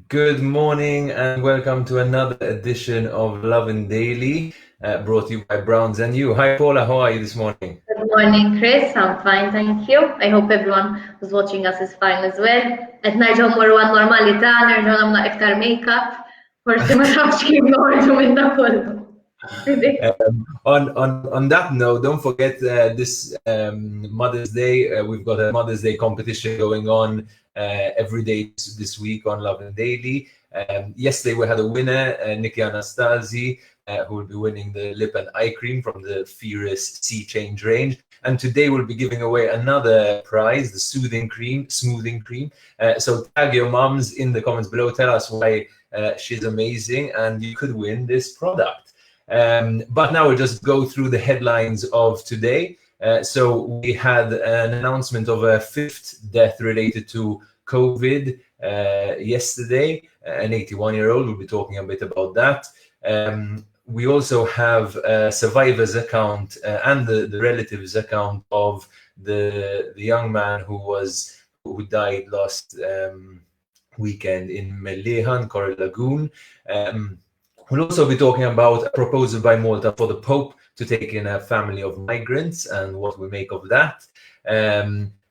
Good morning and welcome to another edition of Lovin Daily, brought to you by Browns and You. Hi Paula, how are you this morning? Good morning, Chris. I'm fine, thank you. I hope everyone who's watching us is fine as well. Qed nerġgħu mmorru għan-normalità, nerġgħu nagħmlu iktar makeup. Forsi ma tafx kif noħorġu minn dak kollu. On that note, don't forget this Mother's Day. We've got a Mother's Day competition going on every day this week on Lovin Daily. Yesterday we had a winner, Nikki Anastasi, who will be winning the lip and eye cream from the Furious Sea Change range. And today we'll be giving away another prize, the smoothing cream. So tag your mums in the comments below. Tell us why she's amazing, and you could win this product. But now we'll just go through the headlines of today. So we had an announcement of a fifth death related to COVID yesterday, an 81-year-old. We'll be talking a bit about that. We also have a survivor's account and the relatives account of the young man who died last weekend in Mellehan, Coral Lagoon. We'll also be talking about a proposal by Malta for the Pope to take in a family of migrants and what we make of that.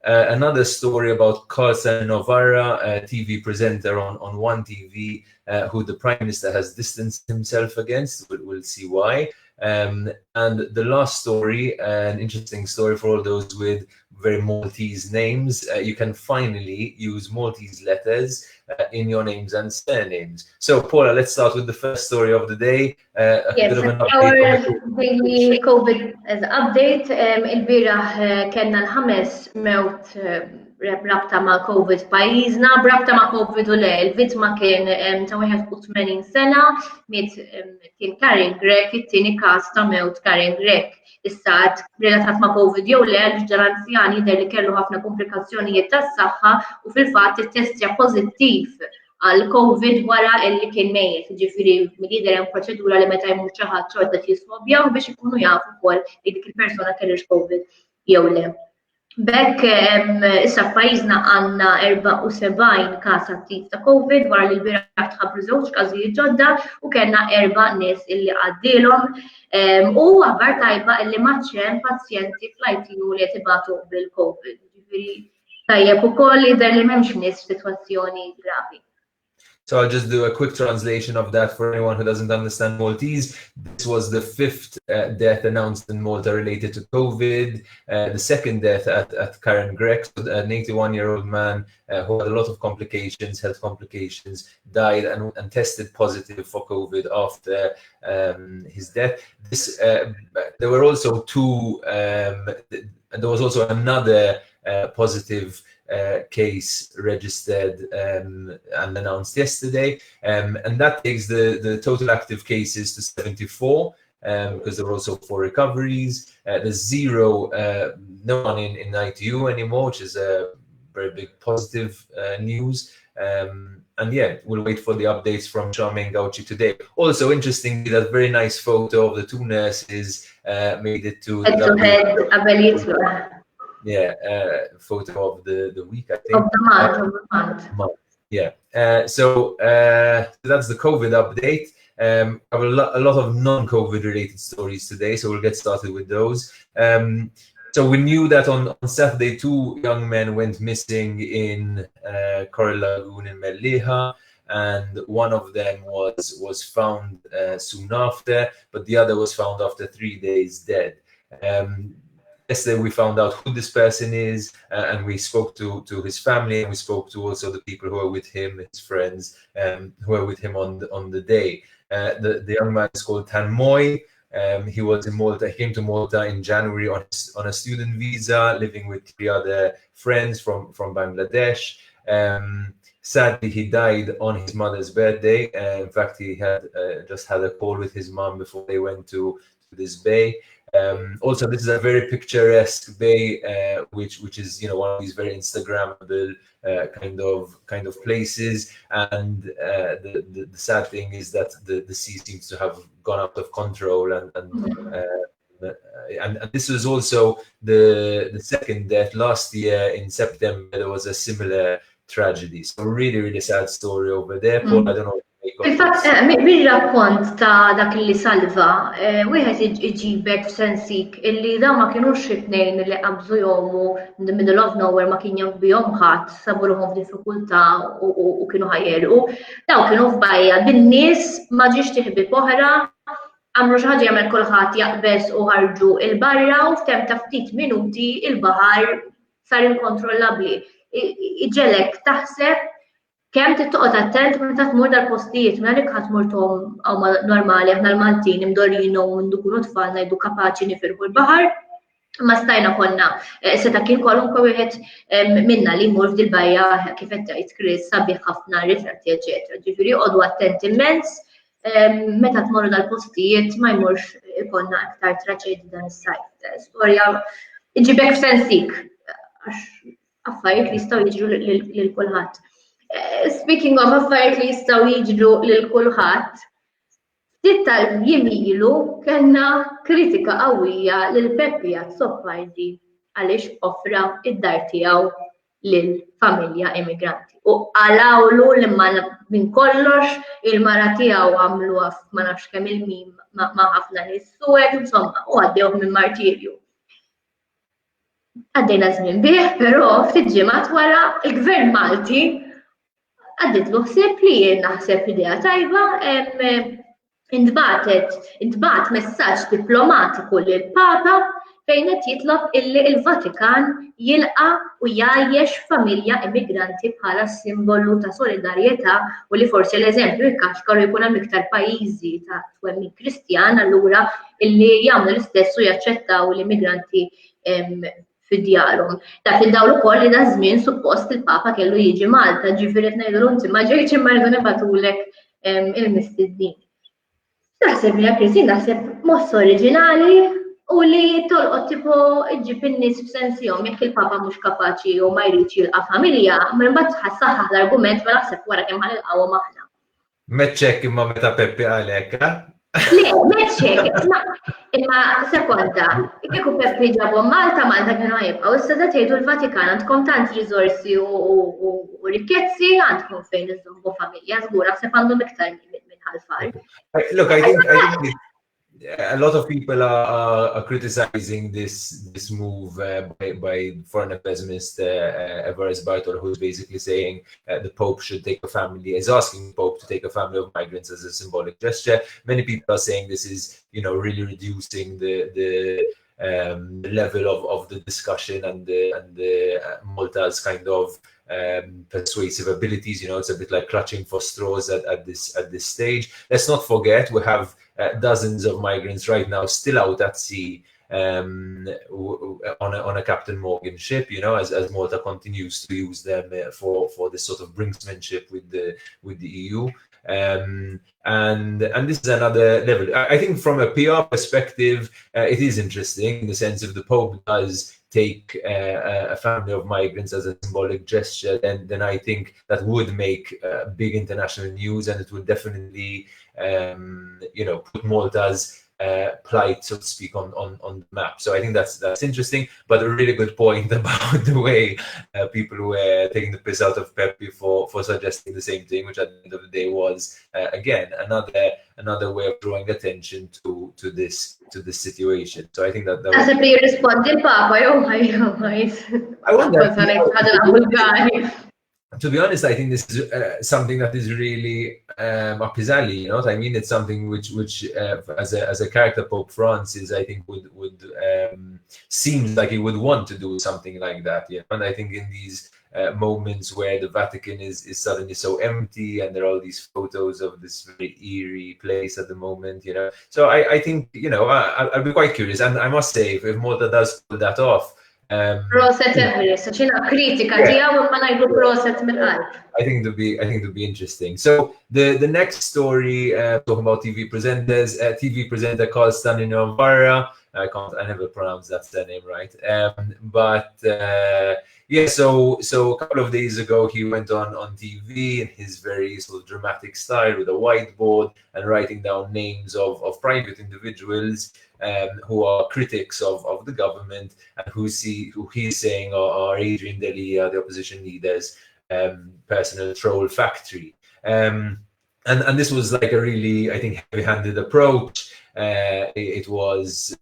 Another story about Carlsen Novara, a TV presenter on One TV, who the Prime Minister has distanced himself against. We'll see why. And the last story, an interesting story for all those with very Maltese names. You can finally use Maltese letters in your names and surnames. So, Paula, let's start with the first story of the day. Yes, our daily COVID update. Il-biraħ kellna l-5 mewt rabta ma' COVID pajjiżna, brabta ma' COVID u le. Il-vittma kien ta' 81 sena, kien Karen Grek, it-tieni każ ta' mewt Karen Grek. Issa relatat ma' COVID jew le, l-ġdar anzjani jidher li kellu ħafna komplikazzjonijiet tas-saħħa u fil-fatt ittestja pożittiv għal COVID wara li kien mejjed. Ġifieri jidher hemm proċedura li meta jmut xi ħadd xorta jiswabjaw biex ikunu jafu wkoll li dik il-persuna kellix COVID jew le. Bekk issa f'pajjiżna għandna 74 każ attiv ta' COVID wara li l-biraħ tħabbru żewġ każijiet ġodda u kellna 4 nies illi għaddielhom u aħbar tajba illi m'għadx hemm pazjenti fl-ITU li qed ibatu bil-COVID. Ġifieri tajjeb ukoll jidher li m'hemmx nies f'sitwazzjoni gravi. So I'll just do a quick translation of that for anyone who doesn't understand Maltese. This was the 5th death announced in Malta related to COVID. The second death at Karen Grek, an 81-year-old man who had a lot of complications, health complications, died and tested positive for COVID after his death. There were also there was also another positive case registered and announced yesterday, and that takes the total active cases to 74, because there were also 4 recoveries. There's no one in ITU anymore, which is a very big positive news. And yeah, we'll wait for the updates from Charmaine Gauci today. Also, interestingly, that very nice photo of the 2 nurses made it to head-to-head yeah, photo of the week, I think. Of the month. Yeah. So that's the COVID update. I have a lot of non-COVID related stories today, so we'll get started with those. So we knew that on Saturday, 2 young men went missing in Coral Lagoon in Melleha, and one of them was found soon after, but the other was found after 3 days dead. Yesterday we found out who this person is, and we spoke to his family, and we spoke to also the people who are with him, his friends, who are with him on the day. The young man is called Tan Moy. He was in Malta. He came to Malta in January on a student visa, living with 3 other friends from Bangladesh. Sadly, he died on his mother's birthday. In fact, he had just had a call with his mom before they went to this bay. Also, this is a very picturesque bay, which is one of these very Instagrammable kind of places. And the sad thing is that the sea seems to have gone out of control, and this was also the second death. Last year in September there was a similar tragedy. So really, really sad story over there. Paul, I don't know. Il-fatt, mir-rappont ta' dak li salva, wieħed iġibek f'sensik illi dawn ma kinux it-tnejn li qabżu jomu in the middle of nowhere ma kien jaf bihom ħadd, sabu ruħhom f'diffikultà u kienu ħajjerqu. Dawn kienu f'bajja bin-nies ma ġiex tiħbib oħra, għamlu xi ħaġa jagħmel kulħadd jaqbeż u ħarġu il-barra u f'temp ta' ftit minuti il-baħar sar inkontrollabbli. Iġelek taħseb kemm tittoqgħod attent meta tmur dal-postijiet m'għalhekk ħadd murthom huma normali aħna l-Maltin imdorrijin u nkunu tfal ngħidu kapaċi nifirħu l-baħar. Ma stajna konna seta' kien kwalunkwe wieħed minna li jmur f'dil bajja kif qed tgħid Chris sabiħ ħafna ritratti eċetera. Ġifieri jqogħdu attent immens meta tmorru dal-postijiet ma jmurx ikollna aktar traċedji dan is-sajf. Storja iġibek f'sensik għax affarijiet li jistgħu jiġru lil kulħadd. Speaking of affarijiet li jistgħu jiġru lil kulħadd, ftit tal-jiem ilu kellna kritika qawwija lil Peppi Soffardi għaliex offra id-dar tiegħu lil familja immigranti. U għalawlu li minn kollox il-mara tiegħu għamluha ma nafx kemm il-mim ma' ħafna nies suwed, insomma, u għaddewh minn martirju. Għaddejna żmien bih, però ftit ġimgħat wara il-Gvern Malti għadditlu ħsieb li jien naħseb idea tajba intbagħat messaġġ diplomatiku lill-Papa fejn qed jitlob illi l-Vatikan jilqa' u jgħajjex familja immigranti bħala simbolu ta' solidarjetà u li forsi l-eżempju jikkaxkar jkun hemm iktar pajjiżi ta' twemmin Kristjan allura illi jagħmlu l-istess u jaċċettaw l-immigranti fid-djarhom. Ta' fid-dawl ukoll li da żmien suppost il-Papa kellu jiġi Malta, ġifieri qed ngħidulu inti ma ġejtx imma rridu nibatulek il-mistednin. Naħseb li Kristi naħseb moss oriġinali u li tolqod tipo ġib in-nies f'sensihom jekk il-Papa mhux kapaċi u ma jridx jilqa' familja, ma mbagħad tħassaħ l-argument ma naħseb wara kemm ħanilqawhom aħna. Meċċek imma meta Peppi għalek, Le, meċċek, imma sekonda, kieku Peppi ġabhom Malta kienu jibqgħu, issa da tgħidu l-Vatikan għandkom tant riżorsi u rikkezzi għandkom fejn iżommu familja żgur naħseb għandhom iktar minn ħalfar. Look, I think a lot of people are criticizing this move by Foreign Affairs Minister Everest Bartol, who's basically saying the Pope should take a family, is asking the Pope to take a family of migrants as a symbolic gesture. Many people are saying this is, really reducing the level of the discussion and the Malta's kind of persuasive abilities. It's a bit like clutching for straws at this stage. Let's not forget we have dozens of migrants right now still out at sea on a Captain Morgan ship, as Malta continues to use them for this sort of brinksmanship with the EU. And this is another level. I think from a PR perspective, it is interesting in the sense if the Pope does take a family of migrants as a symbolic gesture, then I think that would make big international news, and it would definitely put Malta's plight, so to speak, on the map. So I think that's interesting, but a really good point about the way people were taking the piss out of Peppi for suggesting the same thing, which at the end of the day was again another way of drawing attention to this situation. So I think that as a player responded, Papa, I wonder. To be honest, I think this is something that is really up his alley. You know what I mean? It's something which as a character, Pope Francis, I think would seems like he would want to do something like that. And I think in these moments where the Vatican is suddenly so empty and there are all these photos of this very eerie place at the moment, So I think I'll be quite curious, and I must say if Malta does pull that off. Proset Everest, ċina kritika tiegħu imma ngħidu proset mill-qalb. I think it'll be interesting. So the next story, talking about TV presenters, TV presenter called Stanley Novara. I never pronounce that surname right. So a couple of days ago he went on TV in his very sort of dramatic style with a whiteboard and writing down names of private individuals who are critics of the government and who he's saying are Adrian Deli, the opposition leaders, personal troll factory. And this was like a really, I think, heavy-handed approach. It was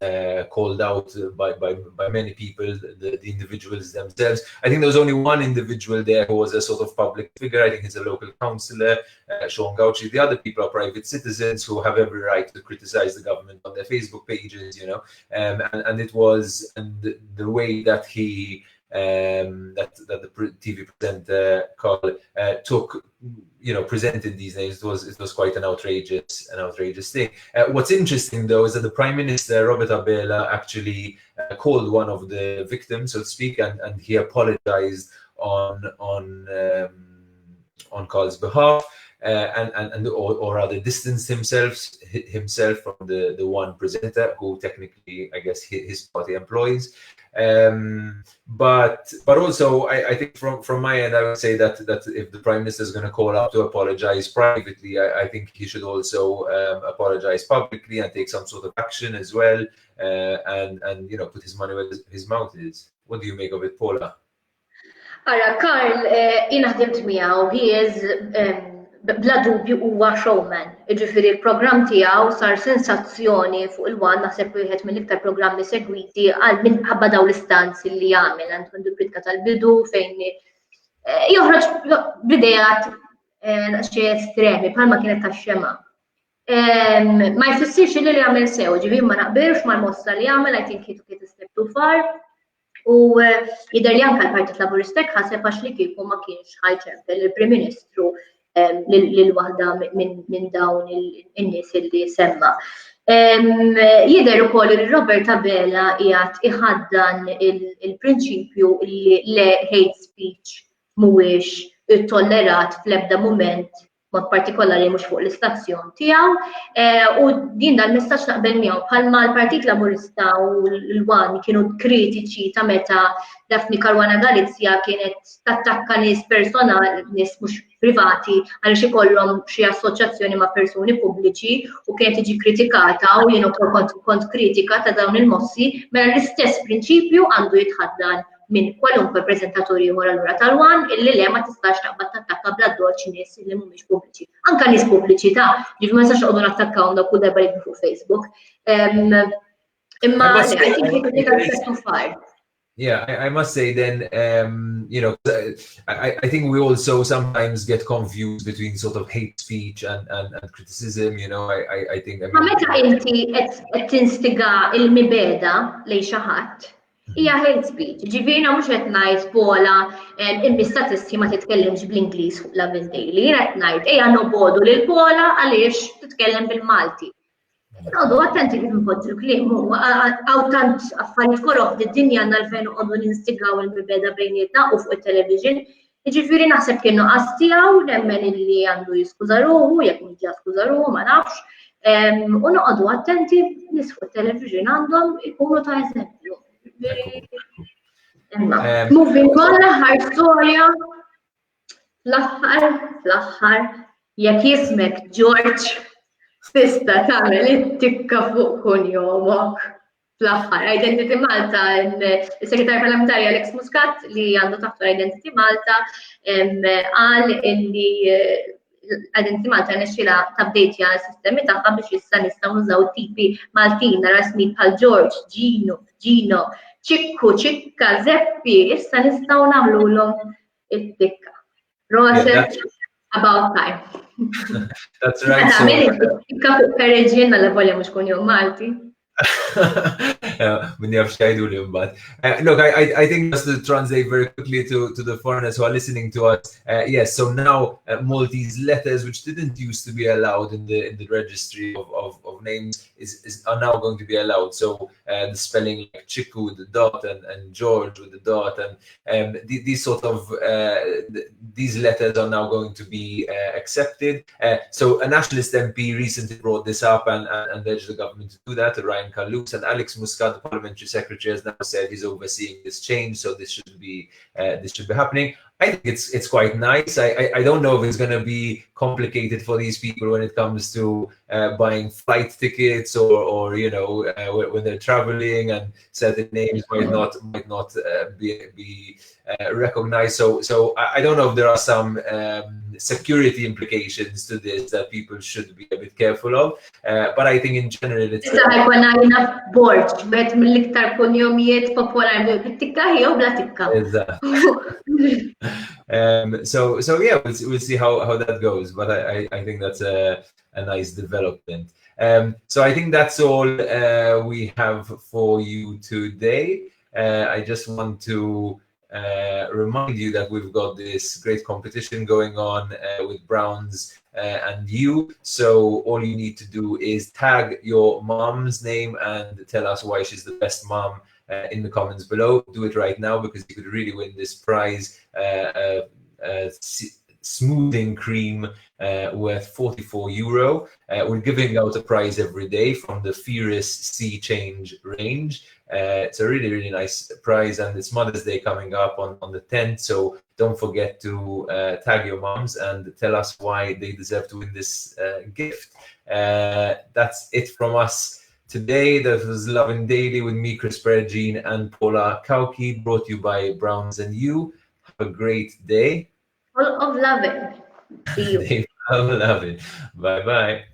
called out by many people, the individuals themselves. I think there was only one individual there who was a sort of public figure. I think he's a local councillor, Sean Gauci. The other people are private citizens who have every right to criticize the government on their Facebook pages, and it was, and the way that he that the TV presenter Carl took, presented these names, it was quite an outrageous thing. What's interesting though is that the Prime Minister Robert Abela actually called one of the victims, so to speak, and he apologized on Carl's behalf, or rather distanced himself from the one presenter who technically, I guess, his party employs. But also I think from my end, I would say that if the Prime Minister is going to call up to apologize privately, I think he should also apologize publicly and take some sort of action as well, and put his money where his mouth is. What do you make of it, Paula? Ara, Karl, jina ħdimt miegħu, he is bla dubju huwa showman. Jiġifieri l-programm tiegħu sar sensazzjoni fuq il-wan, naħseb wieħed mill-iktar programmi segwiti għal minħabba dawn l-istanzi li jagħmel għandu l-kritika tal-bidu fejn joħroġ b'idejat xi estremi bħalma kienet tax-xema. Ma jfissirx li jagħmel sew, ġifieri ma naqbilx mal-mossa li jagħmel, I think he took it a step too far. U jidher li anke l-Partit Laburista ħaseb għax li kieku ma kienx ħajċempel il-Prim Ministru lil waħda minn dawn in-nies li semma. Jidher ukoll li Robert Abela qiegħed iħaddan il-prinċipju li hate speech mhuwiex ittollerat fl-ebda mument, mod partikolari mhux fuq l-istazzjon tiegħu, u din dal-messaġġ naqbel miegħu bħalma l-Partit Laburista u l-Wan kienu kritiċi ta' meta Daphne Caruana Galizia kienet tattakka nies personali, nies mhux privati, għaliex ikollhom xi assoċjazzjoni ma' persuni pubbliċi u kienet tiġi kritikata u jien ukoll kont kritika ta' dawn il-mossi, mela l-istess prinċipju għandu jitħaddan minn kwalunkwe preżentatur ieħor allura tal-Wan illi le ma tistax taqbad tattakka bla doċ nies li mhumiex pubbliċi. Anke nies pubbliċi ġifieri ma nistax noqogħdu nattakkawhom dak kull darba li fuq Facebook. Imma I think he could take a step too far. Yeah, I must say then, I think we also sometimes get confused between sort of hate speech and criticism, I think. Ma meta inti qed tinstiga il-mibeda lejn xi ħadd, hija hate speech. Ġifieri mhux qed ngħid Paula imbi statisti ma titkellimx bl-Ingliż fuq Lovin Daily, qed ngħid ejja nobodu lil Paula għaliex titkellem bil-Malti. Noqogħdu attenti kif inpoġġu l-kliem, hawn tant affarijiet koroħ d-dinja għandna l-fejn noqogħdu ninstigaw il-mibeda bejnietna u fuq it-television. Jiġifieri naħseb kien nuqqas tiegħu nemmen illi għandu jiskuża ruħu, jekk mhux jaskuża ruħu ma nafx. U noqogħdu attenti nies fuq it-television għandhom ikunu ta' eżempju. Moving on, l-aħħar storja. Fl-aħħar jekk jismek George tista' tagħmel it-tikka fuq kunjomok. Fl-aħħar Identity Malta, is-Segretarju Parlamentari Alex Muscat li għandu taħtu Identity Malta qal illi Identity Malta nexxilha tabdejtja s-sistemi tagħha biex issa nistgħu nużaw tipi Maltin rasmi bħal George, Gino, Ċikku, Ċikka, Zeppi, issa nistgħu nagħmluhom it-tikka. Roset, about time. That's right. Tikka fuq Pereġin mela volja mhux kun jum Malti. Look, I think just to translate very quickly to the foreigners who are listening to us, yes, so now Maltese letters, which didn't used to be allowed in the registry of names, are now going to be allowed. So the spelling like Chiku with the dot and George with the dot, and these sort of these letters are now going to be accepted. So a nationalist MP recently brought this up and urged the government to do that. Ryan Kalous and Alex Muscat, the parliamentary secretary, has now said he's overseeing this change, so this should be happening. I think it's quite nice. I don't know if it's going to be complicated for these people when it comes to buying flight tickets or when they're traveling, and certain names might not be recognized. So I don't know if there are some security implications to this that people should be a bit careful of. But I think in general it's board bet mill-iktar kunjomijiet popolari bit-tikka jew bla tikka. So yeah, we'll see how that goes, but I think that's a nice development. So I think that's all we have for you today. I just want to remind you that we've got this great competition going on with Browns and you. So all you need to do is tag your mom's name and tell us why she's the best mom in the comments below. Do it right now, because you could really win this prize, smoothing cream worth €44. We're giving out a prize every day from the Furious Sea Change range. It's a really, really nice prize, and it's Mother's Day coming up on the 10th. So don't forget to tag your moms and tell us why they deserve to win this gift. That's it from us today. That was Lovin Daily with me, Chris Pergine, and Paula Kauki, brought to you by Browns and You. Have a great day. Full of loving. See you. Of loving. Bye-bye.